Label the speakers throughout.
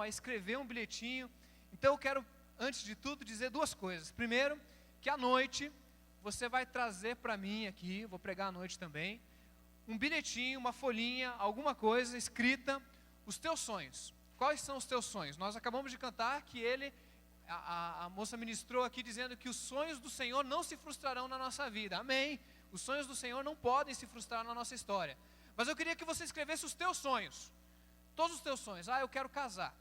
Speaker 1: a escrever um bilhetinho. Então eu quero, antes de tudo, dizer duas coisas. Primeiro, que à noite você vai trazer para mim aqui, vou pregar à noite também, um bilhetinho, uma folhinha, alguma coisa escrita, os teus sonhos. Quais são os teus sonhos? Nós acabamos de cantar que a moça ministrou aqui dizendo que os sonhos do Senhor não se frustrarão na nossa vida. Amém. Os sonhos do Senhor não podem se frustrar na nossa história. Mas eu queria que você escrevesse os teus sonhos. Todos os teus sonhos. Eu quero casar.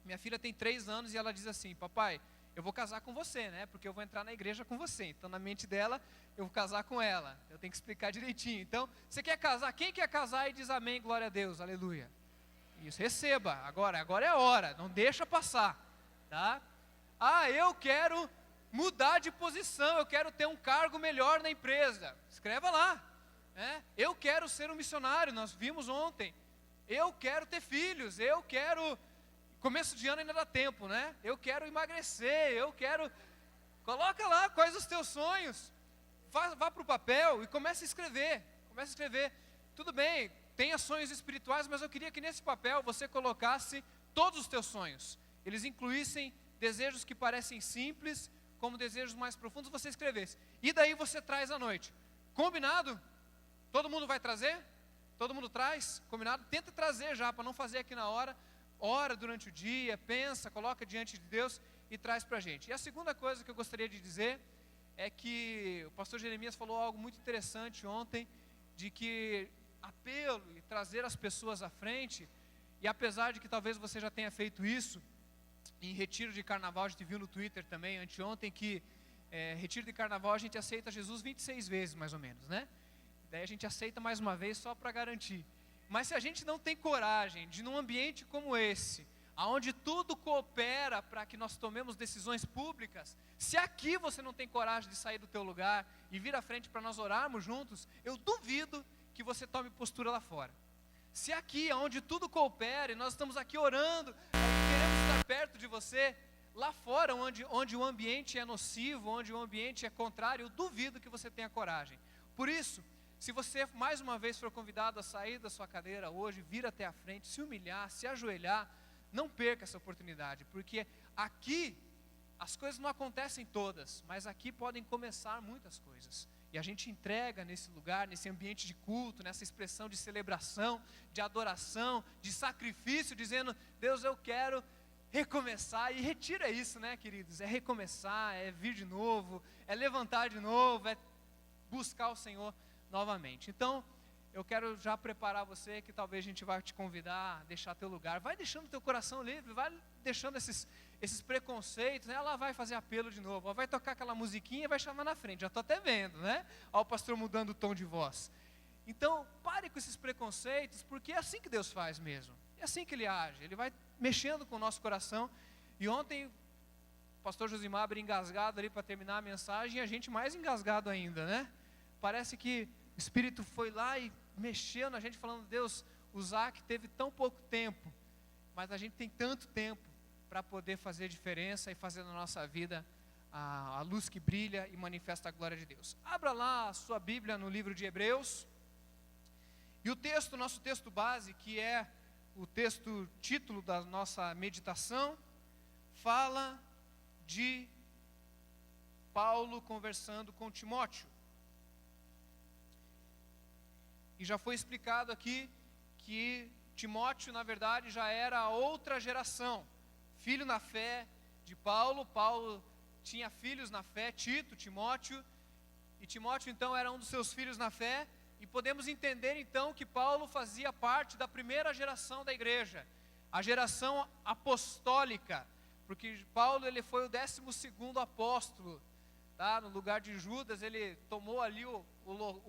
Speaker 1: Minha filha tem 3 anos e ela diz assim: papai, eu vou casar com você, né? Porque eu vou entrar na igreja com você. Então na mente dela, eu vou casar com ela. Eu tenho que explicar direitinho. Então, você quer casar? Quem quer casar e diz amém, glória a Deus, aleluia. Isso, receba. Agora é a hora. Não deixa passar, tá? Eu quero mudar de posição. Eu quero ter um cargo melhor na empresa. Escreva lá. Eu quero ser um missionário. Nós vimos ontem. Eu quero ter filhos. Eu quero... Começo de ano ainda dá tempo, né? Eu quero emagrecer, eu quero... Coloca lá quais os teus sonhos. Vá para o papel e comece a escrever. Tudo bem, tenha sonhos espirituais, mas eu queria que nesse papel você colocasse todos os teus sonhos. Eles incluíssem desejos que parecem simples, como desejos mais profundos, você escrevesse. E daí você traz à noite. Combinado? Todo mundo vai trazer? Todo mundo traz? Combinado? Tenta trazer já, para não fazer aqui na hora. Ora durante o dia, pensa, coloca diante de Deus e traz para a gente. E a segunda coisa que eu gostaria de dizer é que o pastor Jeremias falou algo muito interessante ontem, de que apelo e trazer as pessoas à frente, e apesar de que talvez você já tenha feito isso, em retiro de carnaval, a gente viu no Twitter também, anteontem, que retiro de carnaval a gente aceita Jesus 26 vezes mais ou menos, né? Daí a gente aceita mais uma vez só para garantir. Mas se a gente não tem coragem de, num ambiente como esse, onde tudo coopera para que nós tomemos decisões públicas, se aqui você não tem coragem de sair do teu lugar e vir à frente para nós orarmos juntos, eu duvido que você tome postura lá fora. Se aqui, onde tudo coopera, e nós estamos aqui orando, queremos estar perto de você, lá fora, onde o ambiente é nocivo, onde o ambiente é contrário, eu duvido que você tenha coragem. Por isso, se você mais uma vez for convidado a sair da sua cadeira hoje, vir até a frente, se humilhar, se ajoelhar, não perca essa oportunidade, porque aqui as coisas não acontecem todas, mas aqui podem começar muitas coisas. E a gente entrega nesse lugar, nesse ambiente de culto, nessa expressão de celebração, de adoração, de sacrifício, dizendo: Deus, eu quero recomeçar. E retira isso, né, queridos? É recomeçar, é vir de novo, é levantar de novo, é buscar o Senhor novamente. Então, eu quero já preparar você, que talvez a gente vai te convidar a deixar teu lugar. Vai deixando teu coração livre, vai deixando esses preconceitos, né? Ela vai fazer apelo de novo, ela vai tocar aquela musiquinha e vai chamar na frente. Já estou até vendo, né? Olha o pastor mudando o tom de voz. Então, pare com esses preconceitos, porque é assim que Deus faz mesmo. É assim que Ele age. Ele vai mexendo com o nosso coração. E ontem, o pastor Josimar abriu engasgado ali para terminar a mensagem, e a gente mais engasgado ainda, né? Parece que o Espírito foi lá e mexeu na gente, falando: Deus, o Zac teve tão pouco tempo, mas a gente tem tanto tempo para poder fazer diferença e fazer na nossa vida a luz que brilha e manifesta a glória de Deus. Abra lá a sua Bíblia no livro de Hebreus. E o texto, nosso texto base, que é o texto título da nossa meditação, fala de Paulo conversando com Timóteo. E já foi explicado aqui que Timóteo, na verdade, já era a outra geração, filho na fé de Paulo. Paulo tinha filhos na fé, Tito, Timóteo, e Timóteo então era um dos seus filhos na fé. E podemos entender então que Paulo fazia parte da primeira geração da igreja, a geração apostólica, porque Paulo ele foi o 12º apóstolo, tá? No lugar de Judas, ele tomou ali o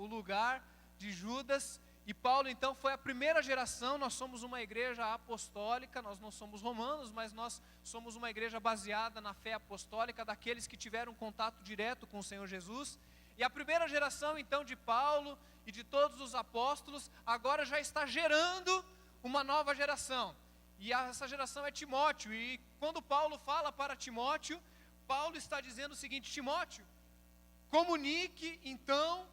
Speaker 1: lugar de Judas, e Paulo então foi a primeira geração. Nós somos uma igreja apostólica, nós não somos romanos, mas nós somos uma igreja baseada na fé apostólica, daqueles que tiveram contato direto com o Senhor Jesus. E a primeira geração então de Paulo e de todos os apóstolos, agora já está gerando uma nova geração, e essa geração é Timóteo. E quando Paulo fala para Timóteo, Paulo está dizendo o seguinte: Timóteo, comunique então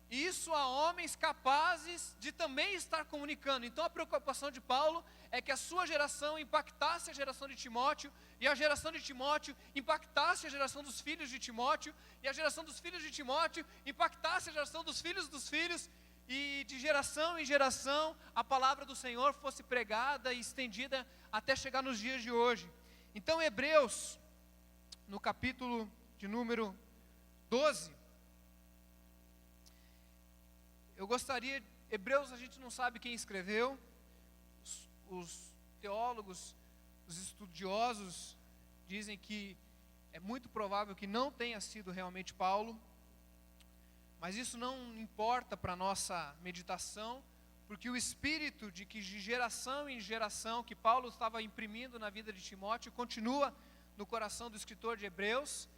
Speaker 1: isso a homens capazes de também estar comunicando. Então a preocupação de Paulo é que a sua geração impactasse a geração de Timóteo, e a geração de Timóteo impactasse a geração dos filhos de Timóteo, e a geração dos filhos de Timóteo impactasse a geração dos filhos, e de geração em geração a palavra do Senhor fosse pregada e estendida até chegar nos dias de hoje. Então Hebreus, no capítulo de número 12, eu gostaria, Hebreus a gente não sabe quem escreveu, os teólogos, os estudiosos dizem que é muito provável que não tenha sido realmente Paulo, mas isso não importa para a nossa meditação, porque o espírito de geração em geração que Paulo estava imprimindo na vida de Timóteo continua no coração do escritor de Hebreus,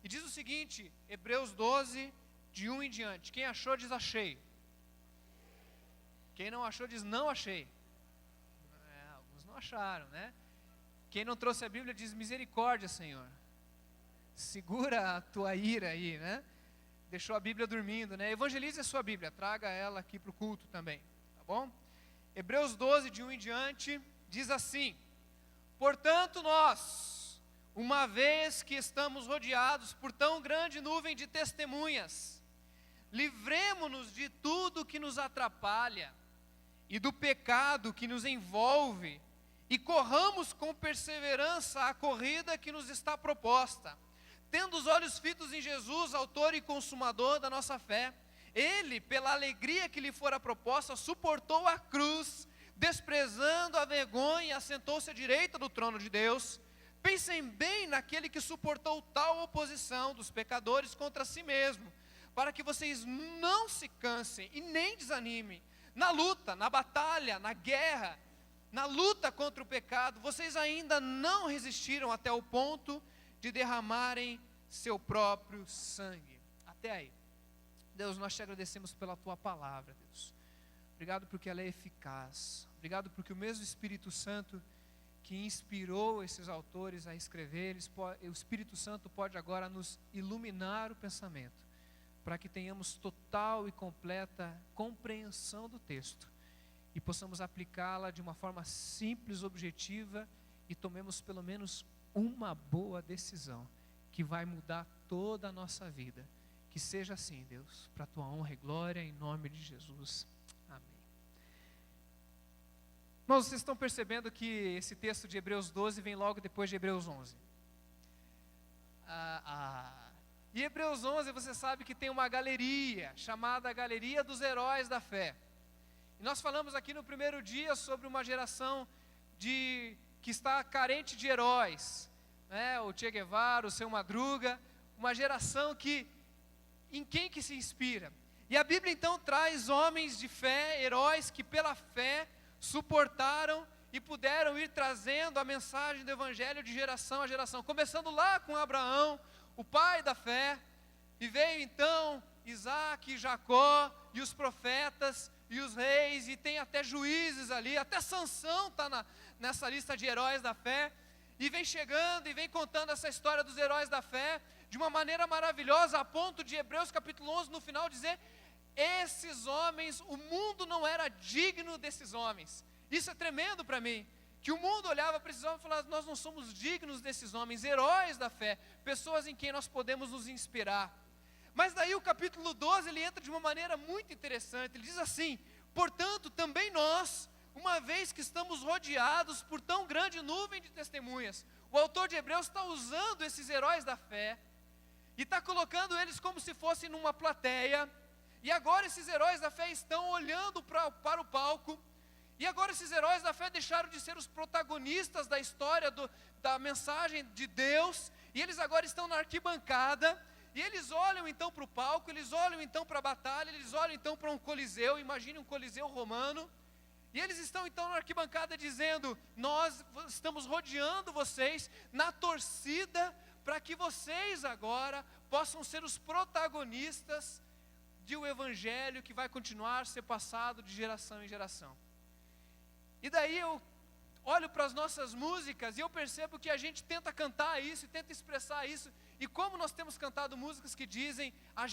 Speaker 1: e diz o seguinte, Hebreus 12, de 1 em diante, quem achou diz achei, quem não achou diz não achei, alguns não acharam, né? Quem não trouxe a Bíblia diz misericórdia, Senhor, segura a tua ira aí, né? Deixou a Bíblia dormindo, né? Evangelize a sua Bíblia, traga ela aqui para o culto também, tá bom? Hebreus 12, de 1 em diante, diz assim: portanto nós, uma vez que estamos rodeados por tão grande nuvem de testemunhas, livremo-nos de tudo que nos atrapalha e do pecado que nos envolve, e corramos com perseverança a corrida que nos está proposta, tendo os olhos fitos em Jesus, autor e consumador da nossa fé. Ele, pela alegria que lhe fora proposta, suportou a cruz, desprezando a vergonha, e assentou-se à direita do trono de Deus. Pensem bem naquele que suportou tal oposição dos pecadores contra si mesmo, para que vocês não se cansem e nem desanimem. Na luta, na batalha, na guerra, na luta contra o pecado, vocês ainda não resistiram até o ponto de derramarem seu próprio sangue. Até aí. Deus, nós te agradecemos pela tua palavra, Deus. Obrigado porque ela é eficaz. Obrigado porque o mesmo Espírito Santo que inspirou esses autores a escrever, o Espírito Santo pode agora nos iluminar o pensamento, para que tenhamos total e completa compreensão do texto e possamos aplicá-la de uma forma simples, objetiva, e tomemos pelo menos uma boa decisão que vai mudar toda a nossa vida. Que seja assim, Deus, para a tua honra e glória, em nome de Jesus. Amém. Irmãos, vocês estão percebendo que esse texto de Hebreus 12 vem logo depois de Hebreus 11. E Hebreus 11, você sabe que tem uma galeria, chamada Galeria dos Heróis da Fé. E nós falamos aqui no primeiro dia sobre uma geração que está carente de heróis, né? O Che Guevara, o Seu Madruga, uma geração em quem que se inspira. E a Bíblia então traz homens de fé, heróis que pela fé suportaram e puderam ir trazendo a mensagem do Evangelho de geração a geração, começando lá com Abraão, o pai da fé, e veio então Isaac, Jacó, e os profetas, e os reis, e tem até juízes ali, até Sansão está nessa lista de heróis da fé, e vem chegando e vem contando essa história dos heróis da fé, de uma maneira maravilhosa, a ponto de Hebreus capítulo 11, no final dizer, esses homens, o mundo não era digno desses homens. Isso é tremendo para mim, que o mundo olhava para esses homens e falava, nós não somos dignos desses homens, heróis da fé, pessoas em quem nós podemos nos inspirar. Mas daí o capítulo 12, ele entra de uma maneira muito interessante, ele diz assim, portanto também nós, uma vez que estamos rodeados por tão grande nuvem de testemunhas, o autor de Hebreus está usando esses heróis da fé, e está colocando eles como se fossem numa plateia, e agora esses heróis da fé estão olhando para o palco, e agora esses heróis da fé deixaram de ser os protagonistas da história da mensagem de Deus, e eles agora estão na arquibancada, e eles olham então para o palco, eles olham então para a batalha, eles olham então para um coliseu, imagine um coliseu romano, e eles estão então na arquibancada dizendo, nós estamos rodeando vocês na torcida, para que vocês agora possam ser os protagonistas de um evangelho que vai continuar a ser passado de geração em geração. E daí eu olho para as nossas músicas e eu percebo que a gente tenta cantar isso, e tenta expressar isso, e como nós temos cantado músicas que dizem a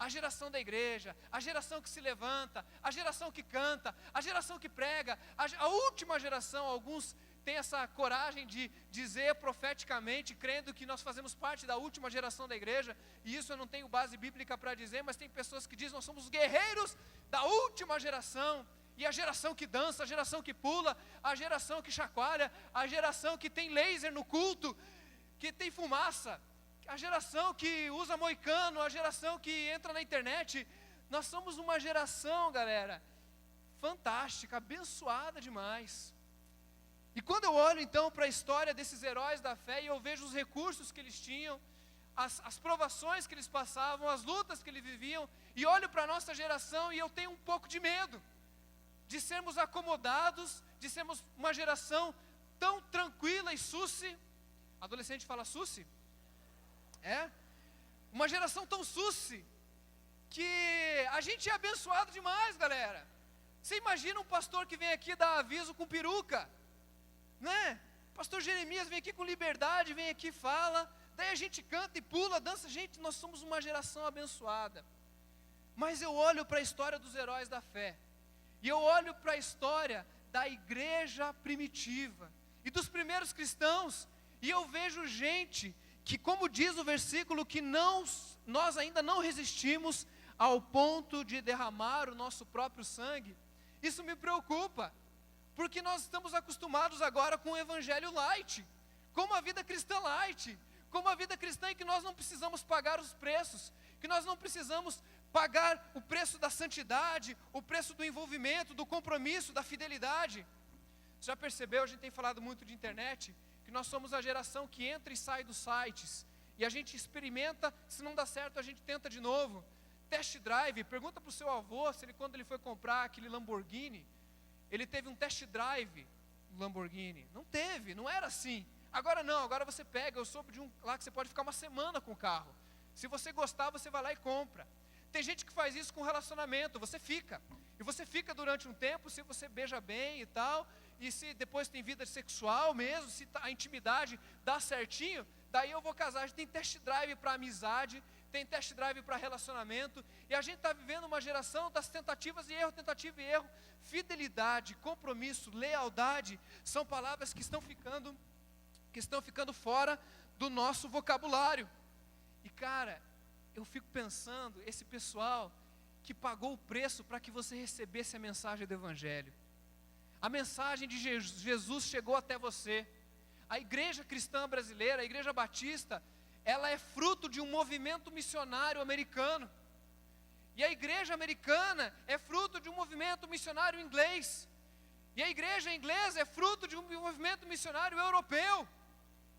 Speaker 1: a geração da igreja, a geração que se levanta, a geração que canta, a geração que prega, a última geração. Alguns têm essa coragem de dizer profeticamente, crendo que nós fazemos parte da última geração da igreja, e isso eu não tenho base bíblica para dizer, mas tem pessoas que dizem: nós somos os guerreiros da última geração. E a geração que dança, a geração que pula, a geração que chacoalha, a geração que tem laser no culto, que tem fumaça, a geração que usa moicano, a geração que entra na internet. Nós somos uma geração, galera, fantástica, abençoada demais. E quando eu olho então para a história desses heróis da fé, e eu vejo os recursos que eles tinham, as provações que eles passavam, as lutas que eles viviam, e olho para a nossa geração e eu tenho um pouco de medo de sermos acomodados, de sermos uma geração tão tranquila e susse. Adolescente fala susse? É? Uma geração tão susse, que a gente é abençoado demais, galera. Você imagina um pastor que vem aqui dar aviso com peruca, né? Pastor Jeremias vem aqui com liberdade, vem aqui e fala, daí a gente canta e pula, dança. Gente, nós somos uma geração abençoada. Mas eu olho para a história dos heróis da fé, e eu olho para a história da igreja primitiva e dos primeiros cristãos, e eu vejo gente que, como diz o versículo, que nós ainda não resistimos ao ponto de derramar o nosso próprio sangue. Isso me preocupa, porque nós estamos acostumados agora com o evangelho light, com uma vida cristã light, com uma vida cristã em que nós não precisamos pagar os preços, que nós não precisamos pagar o preço da santidade, o preço do envolvimento, do compromisso, da fidelidade. Você já percebeu, a gente tem falado muito de internet, que nós somos a geração que entra e sai dos sites, e a gente experimenta, se não dá certo a gente tenta de novo. Test drive, pergunta para o seu avô se ele, quando ele foi comprar aquele Lamborghini, ele teve um test drive no Lamborghini. Não teve, não era assim. Agora não, agora você pega, eu soube de um lá que você pode ficar uma semana com o carro. Se você gostar, você vai lá e compra. Tem gente que faz isso com relacionamento, você fica. E você fica durante um tempo, se você beija bem e tal, e se depois tem vida sexual mesmo, se a intimidade dá certinho, daí eu vou casar. A gente tem test drive para amizade, tem test drive para relacionamento, e a gente está vivendo uma geração das tentativas e erro, tentativa e erro. Fidelidade, compromisso, lealdade, são palavras que estão ficando fora do nosso vocabulário. E cara, eu fico pensando, esse pessoal que pagou o preço para que você recebesse a mensagem do Evangelho. A mensagem de Jesus chegou até você. A igreja cristã brasileira, a igreja batista, ela é fruto de um movimento missionário americano. E a igreja americana é fruto de um movimento missionário inglês. E a igreja inglesa é fruto de um movimento missionário europeu.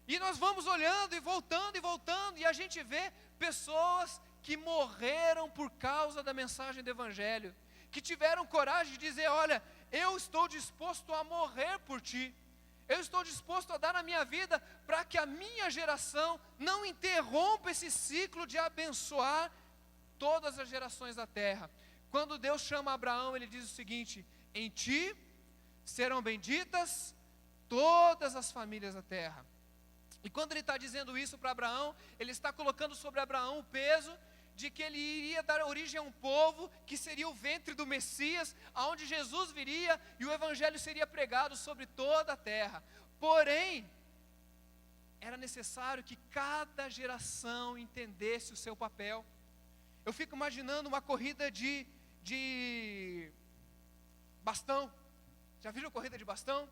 Speaker 1: E nós vamos olhando e voltando, e a gente vê pessoas que morreram por causa da mensagem do Evangelho, que tiveram coragem de dizer: olha, eu estou disposto a morrer por ti, eu estou disposto a dar a minha vida para que a minha geração não interrompa esse ciclo de abençoar todas as gerações da terra. Quando Deus chama Abraão, ele diz o seguinte: em ti serão benditas todas as famílias da terra. E quando ele está dizendo isso para Abraão, ele está colocando sobre Abraão o peso de que ele iria dar origem a um povo que seria o ventre do Messias, aonde Jesus viria e o Evangelho seria pregado sobre toda a terra. Porém, era necessário que cada geração entendesse o seu papel. Eu fico imaginando uma corrida de bastão. Já viram corrida de bastão?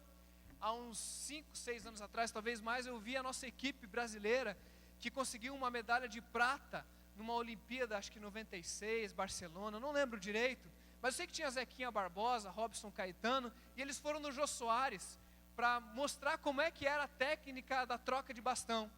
Speaker 1: Há uns 5, 6 anos atrás, talvez mais, eu vi a nossa equipe brasileira que conseguiu uma medalha de prata numa Olimpíada, acho que 96, Barcelona, não lembro direito, mas eu sei que tinha Zequinha Barbosa, Robson Caetano, e eles foram no Jô Soares para mostrar como é que era a técnica da troca de bastão.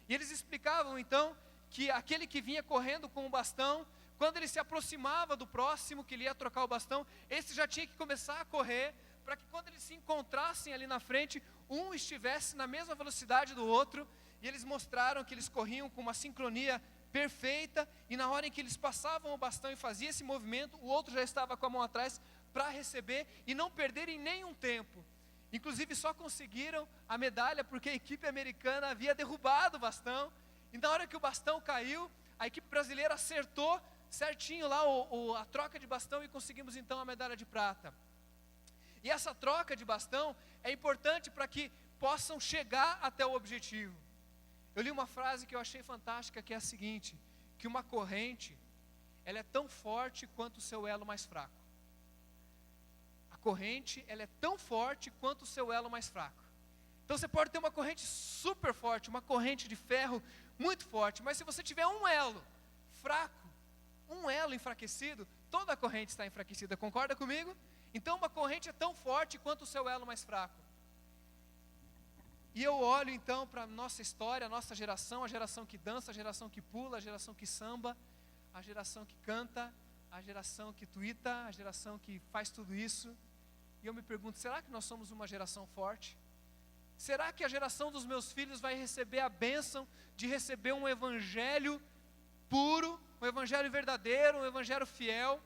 Speaker 1: E eles explicavam então que aquele que vinha correndo com o bastão, quando ele se aproximava do próximo que ele ia trocar o bastão, esse já tinha que começar a correr, para que quando eles se encontrassem ali na frente, um estivesse na mesma velocidade do outro. E eles mostraram que eles corriam com uma sincronia perfeita, e na hora em que eles passavam o bastão e faziam esse movimento, o outro já estava com a mão atrás para receber e não perderem nenhum tempo. Inclusive só conseguiram a medalha porque a equipe americana havia derrubado o bastão, e na hora que o bastão caiu, a equipe brasileira acertou certinho lá a troca de bastão e conseguimos então a medalha de prata. E essa troca de bastão é importante para que possam chegar até o objetivo. Eu li uma frase que eu achei fantástica, que é a seguinte: que uma corrente, ela é tão forte quanto o seu elo mais fraco. A corrente, ela é tão forte quanto o seu elo mais fraco. Então você pode ter uma corrente super forte, uma corrente de ferro muito forte, mas se você tiver um elo fraco, um elo enfraquecido, toda a corrente está enfraquecida, concorda comigo? Então uma corrente é tão forte quanto o seu elo mais fraco. E eu olho então para a nossa história, a nossa geração, a geração que dança, a geração que pula, a geração que samba, a geração que canta, a geração que tuita, a geração que faz tudo isso. E eu me pergunto, será que nós somos uma geração forte? Será que a geração dos meus filhos vai receber a bênção de receber um evangelho puro, um evangelho verdadeiro, um evangelho fiel?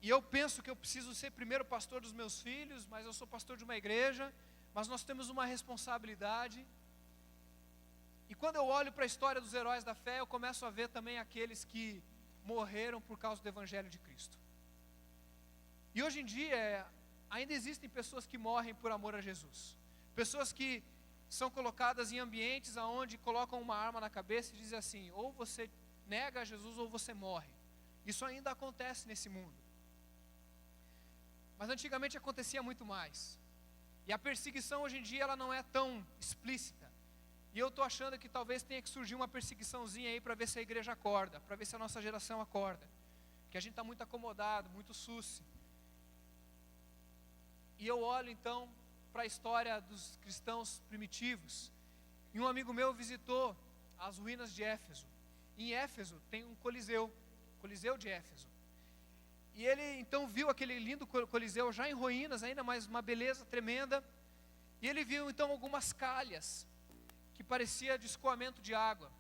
Speaker 1: E eu penso que eu preciso ser primeiro pastor dos meus filhos, mas eu sou pastor de uma igreja, mas nós temos uma responsabilidade. E quando eu olho para a história dos heróis da fé, eu começo a ver também aqueles que morreram por causa do evangelho de Cristo. E hoje em dia, ainda existem pessoas que morrem por amor a Jesus. Pessoas que são colocadas em ambientes onde colocam uma arma na cabeça e dizem assim: ou você nega a Jesus ou você morre. Isso ainda acontece nesse mundo. Mas antigamente acontecia muito mais. E a perseguição hoje em dia ela não é tão explícita. E eu estou achando que talvez tenha que surgir uma perseguiçãozinha aí para ver se a igreja acorda, para ver se a nossa geração acorda. Porque a gente está muito acomodado, muito susse. E eu olho então para a história dos cristãos primitivos. E um amigo meu visitou as ruínas de Éfeso. Em Éfeso tem um Coliseu de Éfeso. E ele então viu aquele lindo Coliseu já em ruínas, ainda mais uma beleza tremenda. E ele viu então algumas calhas que parecia de escoamento de água.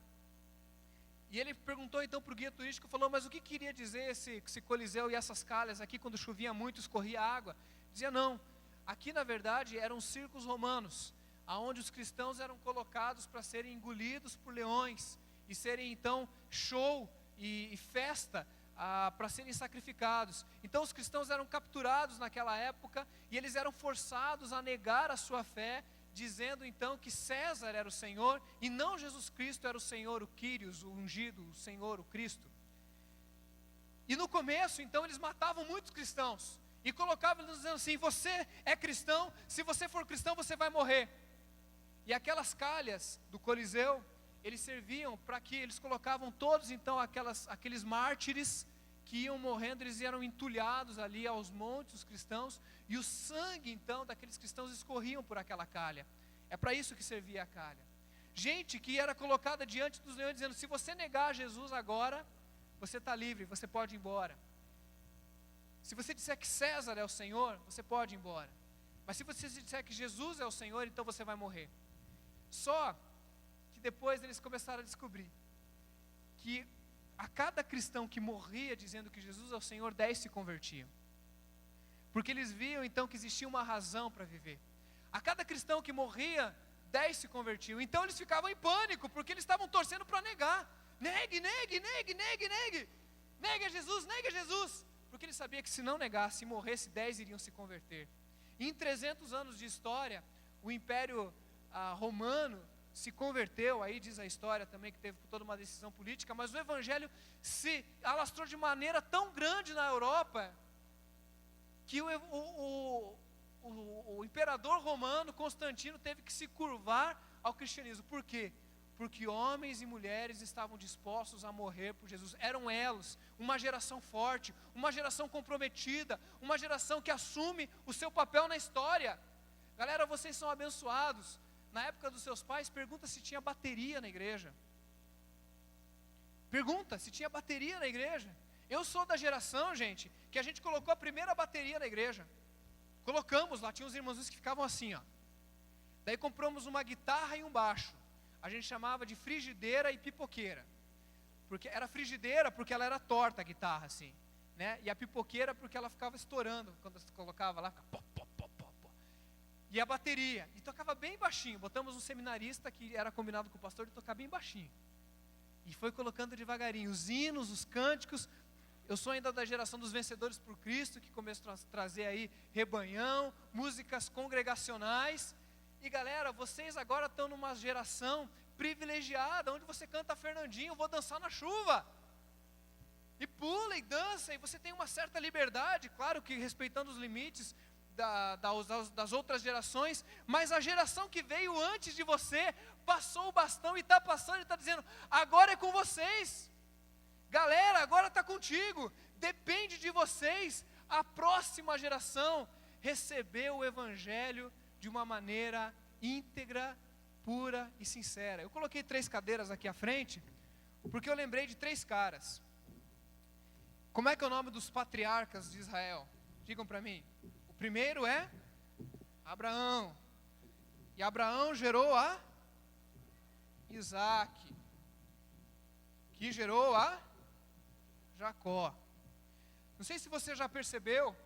Speaker 1: E ele perguntou então para o guia turístico, falou: mas o que queria dizer esse Coliseu e essas calhas aqui? Quando chovia muito, escorria água. Dizia: não, aqui na verdade eram circos romanos, aonde os cristãos eram colocados para serem engolidos por leões, e serem então show e festa, para serem sacrificados. Então os cristãos eram capturados naquela época, e eles eram forçados a negar a sua fé, dizendo então que César era o Senhor, e não Jesus Cristo era o Senhor, o Quírios, o ungido, o Senhor, o Cristo. E no começo então eles matavam muitos cristãos, e colocavam eles dizendo assim: você é cristão, se você for cristão você vai morrer. E aquelas calhas do Coliseu, eles serviam para que eles colocavam todos então aqueles mártires que iam morrendo, eles eram entulhados ali aos montes, os cristãos, e o sangue então daqueles cristãos escorriam por aquela calha. É para isso que servia a calha. Gente que era colocada diante dos leões dizendo: se você negar Jesus agora, você está livre, você pode ir embora. Se você disser que César é o Senhor, você pode ir embora. Mas se você disser que Jesus é o Senhor, então você vai morrer. Só que depois eles começaram a descobrir que a cada cristão que morria dizendo que Jesus é o Senhor, 10 se convertiam. Porque eles viam então que existia uma razão para viver. A cada cristão que morria, 10 se convertiam. Então eles ficavam em pânico, porque eles estavam torcendo para negar. Negue, negue, negue, negue, negue. Negue a Jesus, negue a Jesus. Porque ele sabia que se não negasse, se morresse, 10 iriam se converter. E em 300 anos de história, o Império Romano se converteu. Aí diz a história também que teve toda uma decisão política, mas o Evangelho se alastrou de maneira tão grande na Europa, que o imperador romano, Constantino, teve que se curvar ao cristianismo. Por quê? Porque homens e mulheres estavam dispostos a morrer por Jesus. Eram elos, uma geração forte, uma geração comprometida, uma geração que assume o seu papel na história. Galera, vocês são abençoados. Na época dos seus pais, pergunta se tinha bateria na igreja. Pergunta se tinha bateria na igreja. Eu sou da geração, gente, que a gente colocou a primeira bateria na igreja. Colocamos lá, tinha uns irmãos que ficavam assim, ó. Daí compramos uma guitarra e um baixo. A gente chamava de frigideira e pipoqueira. Porque era frigideira porque ela era torta, a guitarra assim, né? E a pipoqueira porque ela ficava estourando quando você colocava lá, ficava pó, pó, pó, pó, pó. E a bateria, e tocava bem baixinho. Botamos um seminarista que era combinado com o pastor de tocar bem baixinho. E foi colocando devagarinho os hinos, os cânticos. Eu sou ainda da geração dos vencedores por Cristo, que começou a trazer aí rebanhão, músicas congregacionais. E galera, vocês agora estão numa geração privilegiada, onde você canta Fernandinho, vou dançar na chuva. E pula e dança, e você tem uma certa liberdade, claro que respeitando os limites das outras gerações, mas a geração que veio antes de você, passou o bastão e está passando e está dizendo, agora é com vocês. Galera, agora está contigo, depende de vocês, a próxima geração recebeu o Evangelho de uma maneira íntegra, pura e sincera. Eu coloquei 3 cadeiras aqui à frente, porque eu lembrei de 3 caras. Como é que é o nome dos patriarcas de Israel? Digam para mim. O primeiro é Abraão, e Abraão gerou a Isaac, que gerou a Jacó. Não sei se você já percebeu.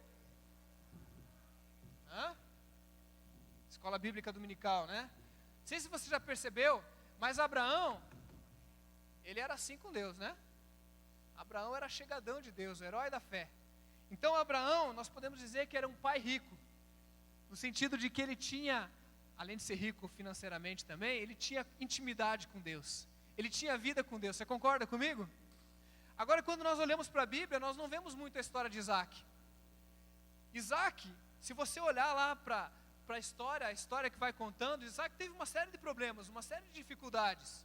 Speaker 1: Escola Bíblica Dominical, né? Não sei se você já percebeu, mas Abraão, ele era assim com Deus, né? Abraão era chegadão de Deus, o herói da fé. Então Abraão, nós podemos dizer que era um pai rico, no sentido de que ele tinha, além de ser rico financeiramente também, ele tinha intimidade com Deus, ele tinha vida com Deus. Você concorda comigo? Agora, quando nós olhamos para a Bíblia, nós não vemos muito a história de Isaac. Isaac, se você olhar lá para a história que vai contando, Isaac teve uma série de problemas, uma série de dificuldades.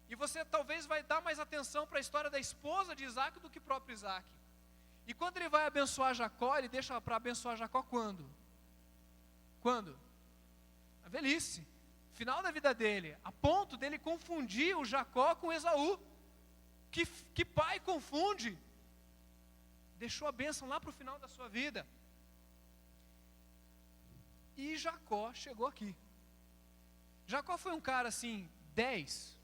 Speaker 1: E você talvez vai dar mais atenção para a história da esposa de Isaac do que próprio Isaac. E quando ele vai abençoar Jacó, ele deixa para abençoar Jacó quando? Quando? A velhice, final da vida dele, a ponto dele confundir o Jacó com Esaú. Que pai confunde? Deixou a bênção lá para o final da sua vida. E Jacó chegou aqui. Jacó foi um cara assim, 10.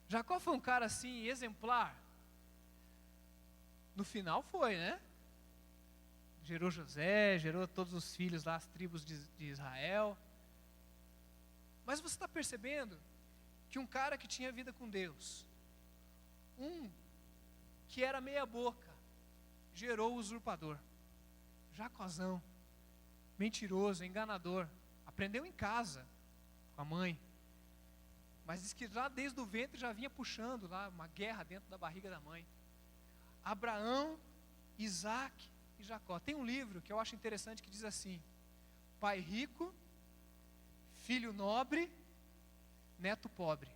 Speaker 1: Jacó foi um cara assim, exemplar. No final foi, né? Gerou José, gerou todos os filhos lá, as tribos de Israel. Mas você está percebendo que um cara que tinha vida com Deus, que era meia boca, gerou o usurpador, Jacózão, mentiroso, enganador, aprendeu em casa, com a mãe, mas diz que já desde o ventre já vinha puxando lá uma guerra dentro da barriga da mãe. Abraão, Isaac e Jacó. Tem um livro que eu acho interessante que diz assim: pai rico, filho nobre, neto pobre.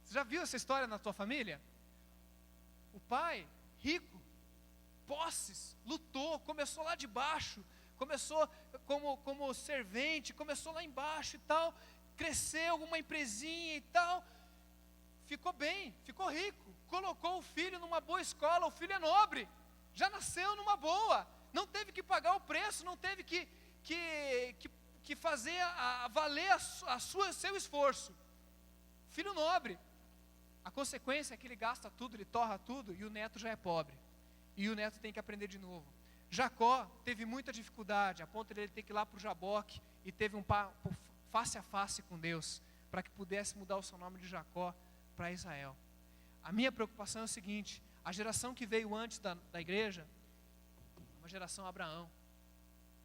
Speaker 1: Você já viu essa história na tua família? O pai, rico, posses, lutou, começou lá de baixo, começou como servente, começou lá embaixo e tal, cresceu uma empresinha e tal, ficou bem, ficou rico, colocou o filho numa boa escola, o filho é nobre, já nasceu numa boa, não teve que pagar o preço, não teve que fazer valer seu esforço. Filho nobre. A consequência é que ele gasta tudo, ele torra tudo, e o neto já é pobre. E o neto tem que aprender de novo. Jacó teve muita dificuldade, a ponto de ele ter que ir lá para o Jaboque, e teve um face a face com Deus, para que pudesse mudar o seu nome de Jacó para Israel. A minha preocupação é o seguinte: a geração que veio antes da igreja, uma geração Abraão,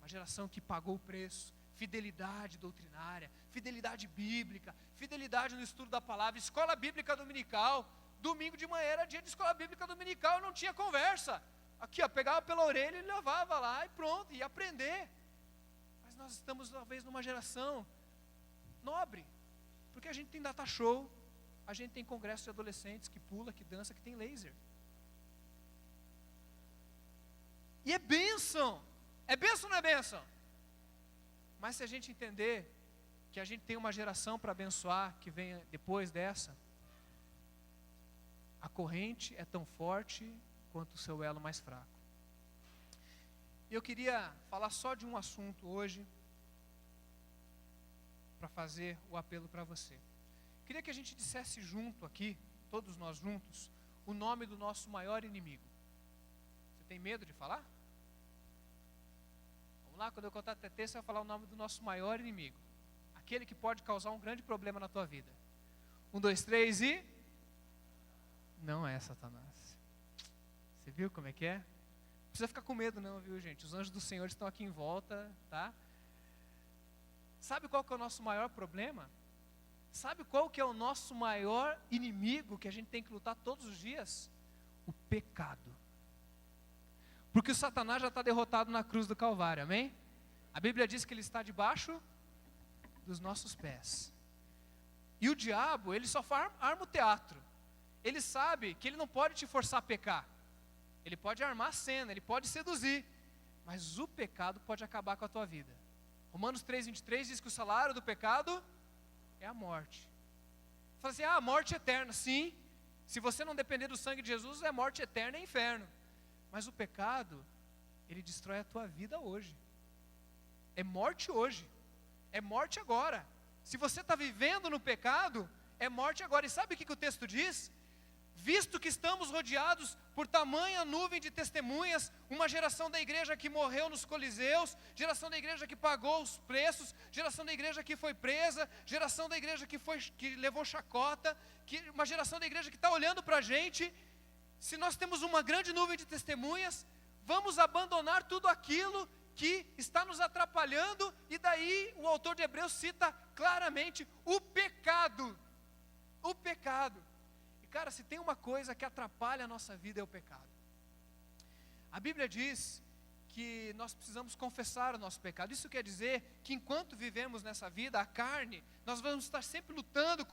Speaker 1: uma geração que pagou o preço, fidelidade doutrinária, fidelidade bíblica, fidelidade no estudo da palavra, escola bíblica dominical. Domingo de manhã era dia de escola bíblica dominical, não tinha conversa. Aqui, pegava pela orelha e levava lá e pronto, ia aprender. Mas nós estamos talvez numa geração nobre, porque a gente tem data show, a gente tem congresso de adolescentes que pula, que dança, que tem laser. E é bênção ou não é bênção? Mas se a gente entender que a gente tem uma geração para abençoar, que vem depois dessa, a corrente é tão forte quanto o seu elo mais fraco. E eu queria falar só de um assunto hoje, para fazer o apelo para você. Queria que a gente dissesse junto aqui, todos nós juntos, o nome do nosso maior inimigo. Você tem medo de falar? Vamos lá, quando eu contar TT, você vai falar o nome do nosso maior inimigo. aquele que pode causar um grande problema na tua vida. 1, 2, 3 e... Não é Satanás. Você viu como é que é? Não precisa ficar com medo não, viu, gente? Os anjos do Senhor estão aqui em volta, tá? Sabe qual que é o nosso maior problema? Sabe qual que é o nosso maior inimigo que a gente tem que lutar todos os dias? O pecado. Porque o Satanás já está derrotado na cruz do Calvário, amém? A Bíblia diz que ele está debaixo dos nossos pés. E o diabo, ele só arma o teatro. Ele sabe que ele não pode te forçar a pecar. Ele pode armar a cena, ele pode seduzir. Mas o pecado pode acabar com a tua vida. Romanos 3:23 diz que o salário do pecado é a morte. Fala assim, a morte eterna. Sim, se você não depender do sangue de Jesus, é morte eterna e inferno. Mas o pecado, ele destrói a tua vida hoje. É morte hoje. É morte agora. Se você está vivendo no pecado, é morte agora. E sabe o que o texto diz? Visto que estamos rodeados por tamanha nuvem de testemunhas, uma geração da igreja que morreu nos coliseus, geração da igreja que pagou os preços, geração da igreja que foi presa, geração da igreja que levou chacota, uma geração da igreja que está olhando para a gente. Se nós temos uma grande nuvem de testemunhas, vamos abandonar tudo aquilo que está nos atrapalhando, e daí o autor de Hebreus cita claramente o pecado. O pecado. E cara, se tem uma coisa que atrapalha a nossa vida é o pecado. A Bíblia diz que nós precisamos confessar o nosso pecado. Isso quer dizer que enquanto vivemos nessa vida, a carne, nós vamos estar sempre lutando